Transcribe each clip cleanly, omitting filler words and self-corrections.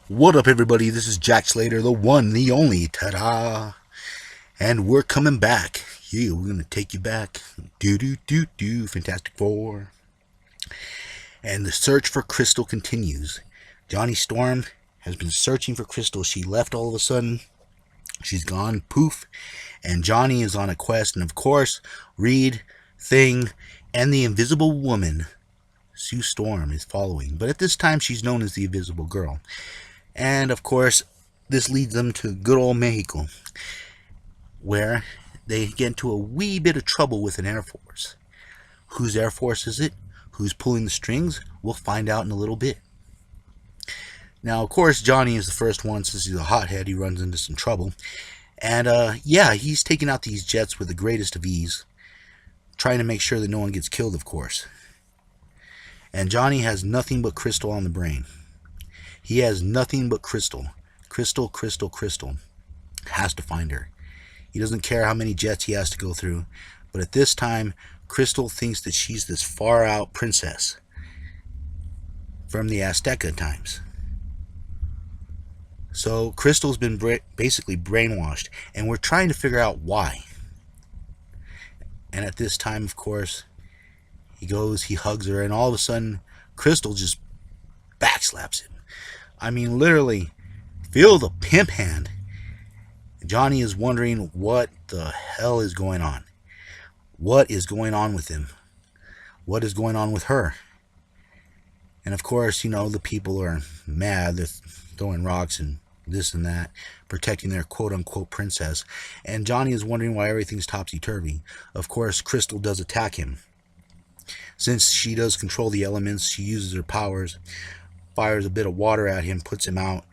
What up, everybody? This is Jack Slater, the one, the only. Ta-da! And we're coming back. Yeah, we're gonna take you back. Do. Fantastic Four. And the search for Crystal continues. Johnny Storm has been searching for Crystal. She left all of a sudden. She's gone. Poof. And Johnny is on a quest. And of course, Reed, Thing, and the Invisible Woman, Sue Storm, is following. But at this time, she's known as the Invisible Girl. And of course, this leads them to good old Mexico, where they get into a wee bit of trouble with an Air Force. Whose Air Force is it? Who's pulling the strings? We'll find out in a little bit. Now, of course, Johnny is the first one. Since he's a hothead, he runs into some trouble. And he's taking out these jets with the greatest of ease, trying to make sure that no one gets killed, of course. And Johnny has nothing but Crystal on the brain. He has nothing but Crystal. Crystal. Has to find her. He doesn't care how many jets he has to go through. But at this time, Crystal thinks that she's this far out princess from the Azteca times. So Crystal's been basically brainwashed. And we're trying to figure out why. And at this time, of course, he hugs her, and all of a sudden, Crystal just backslaps him. I mean, literally, feel the pimp hand. Johnny is wondering what the hell is going on. What is going on with him? What is going on with her? And of course, the people are mad. They're throwing rocks and this and that, protecting their quote-unquote princess. And Johnny is wondering why everything's topsy-turvy. Of course, Crystal does attack him. Since she does control the elements, she uses her powers, fires a bit of water at him, puts him out.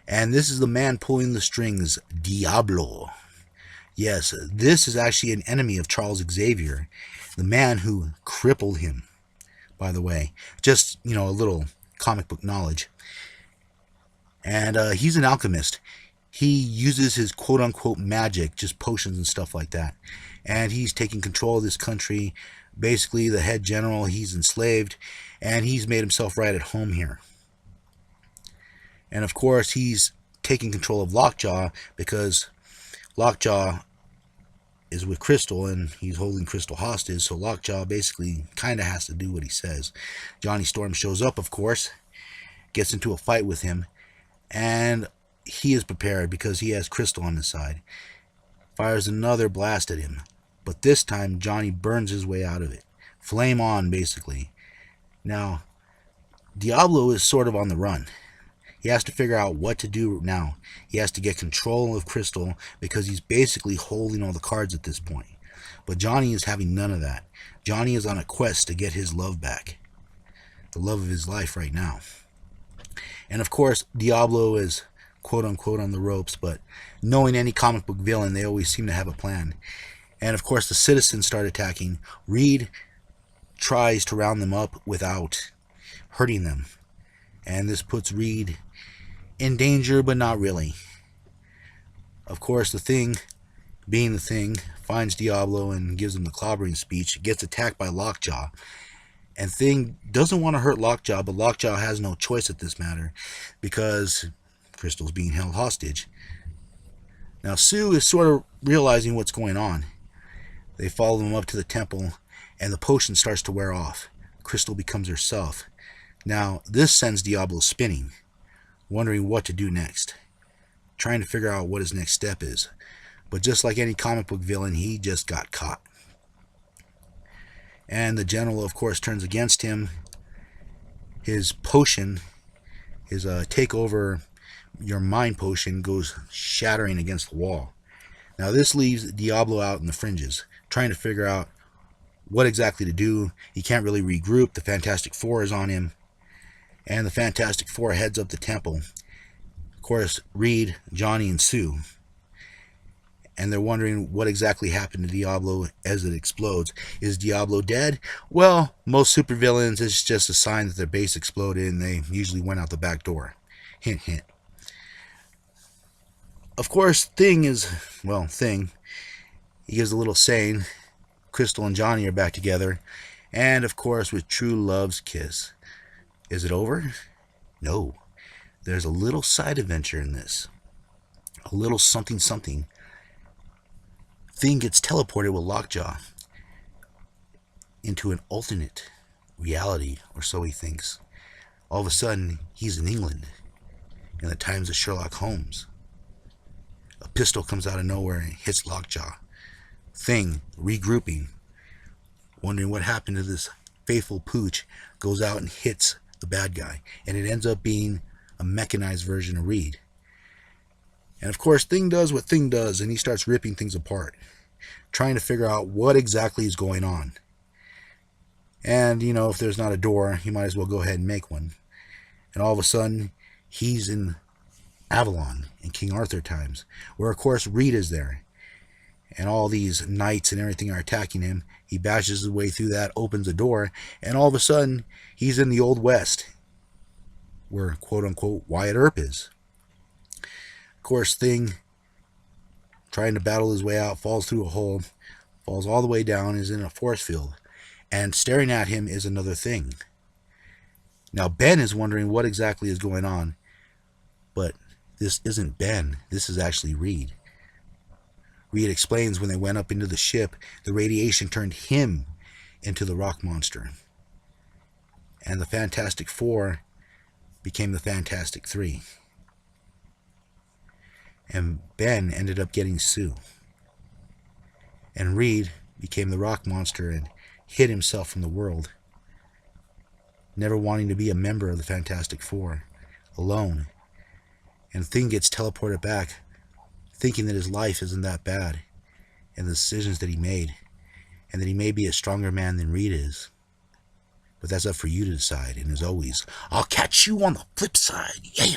And this is the man pulling the strings, Diablo. Yes, this is actually an enemy of Charles Xavier, the man who crippled him, by the way. Just, a little comic book knowledge. And he's an alchemist. He uses his quote-unquote magic, just potions and stuff like that. And he's taking control of this country. Basically, the head general, he's enslaved, and he's made himself right at home here. And of course, he's taking control of Lockjaw because Lockjaw is with Crystal and he's holding Crystal hostage. So Lockjaw basically kind of has to do what he says. Johnny Storm shows up, of course, gets into a fight with him, and he is prepared because he has Crystal on his side. Fires another blast at him, but this time Johnny burns his way out of it. Flame on, basically. Now, Diablo is sort of on the run. He has to figure out what to do now. He has to get control of Crystal because he's basically holding all the cards at this point. But Johnny is having none of that. Johnny is on a quest to get his love back. The love of his life right now. And of course, Diablo is quote-unquote on the ropes, but knowing any comic book villain, they always seem to have a plan. And of course, the citizens start attacking. Reed tries to round them up without hurting them. And this puts Reed in danger, but not really. Of course, the Thing, being the Thing, finds Diablo and gives him the clobbering speech. Gets attacked by Lockjaw. And Thing doesn't want to hurt Lockjaw, but Lockjaw has no choice at this matter because Crystal's being held hostage. Now, Sue is sort of realizing what's going on. They follow him up to the temple, and the potion starts to wear off. Crystal becomes herself. Now, this sends Diablo spinning, wondering what to do next, trying to figure out what his next step is. But just like any comic book villain, he just got caught. And the general, of course, turns against him. His potion, his take over your mind potion, goes shattering against the wall. Now, this leaves Diablo out in the fringes, trying to figure out what exactly to do. He can't really regroup. The Fantastic Four is on him. And the Fantastic Four heads up the temple. Of course, Reed, Johnny, and Sue. And they're wondering what exactly happened to Diablo as it explodes. Is Diablo dead? Well, most supervillains, it's just a sign that their base exploded and they usually went out the back door. Hint, hint. Of course, Thing. He gives a little saying. Crystal and Johnny are back together. And, of course, with true love's kiss. Is it over? No. there's a little side adventure in this. A little something something. Thing gets teleported with Lockjaw into an alternate reality, or so he thinks. All of a sudden, he's in England in the times of Sherlock Holmes. A pistol comes out of nowhere and hits Lockjaw. Thing, regrouping, wondering what happened to this faithful pooch, goes out and hits the bad guy. And it ends up being a mechanized version of Reed. And of course, Thing does what Thing does, and he starts ripping things apart, trying to figure out what exactly is going on. And, you know, if there's not a door, he might as well go ahead and make one. And all of a sudden, he's in Avalon in King Arthur times, where of course Reed is there. And all these knights and everything are attacking him. He bashes his way through that, opens the door, and all of a sudden, he's in the Old West, where quote-unquote Wyatt Earp is. Of course, Thing, trying to battle his way out, falls through a hole, falls all the way down, is in a force field. And staring at him is another Thing. Now, Ben is wondering what exactly is going on, but this isn't Ben. This is actually Reed. Reed explains when they went up into the ship, the radiation turned him into the rock monster. And the Fantastic Four became the Fantastic Three. And Ben ended up getting Sue. And Reed became the rock monster and hid himself from the world, never wanting to be a member of the Fantastic Four, alone. And Thing gets teleported back, thinking that his life isn't that bad, and the decisions that he made, and that he may be a stronger man than Reed is. But that's up for you to decide, and as always, I'll catch you on the flip side. Yeah!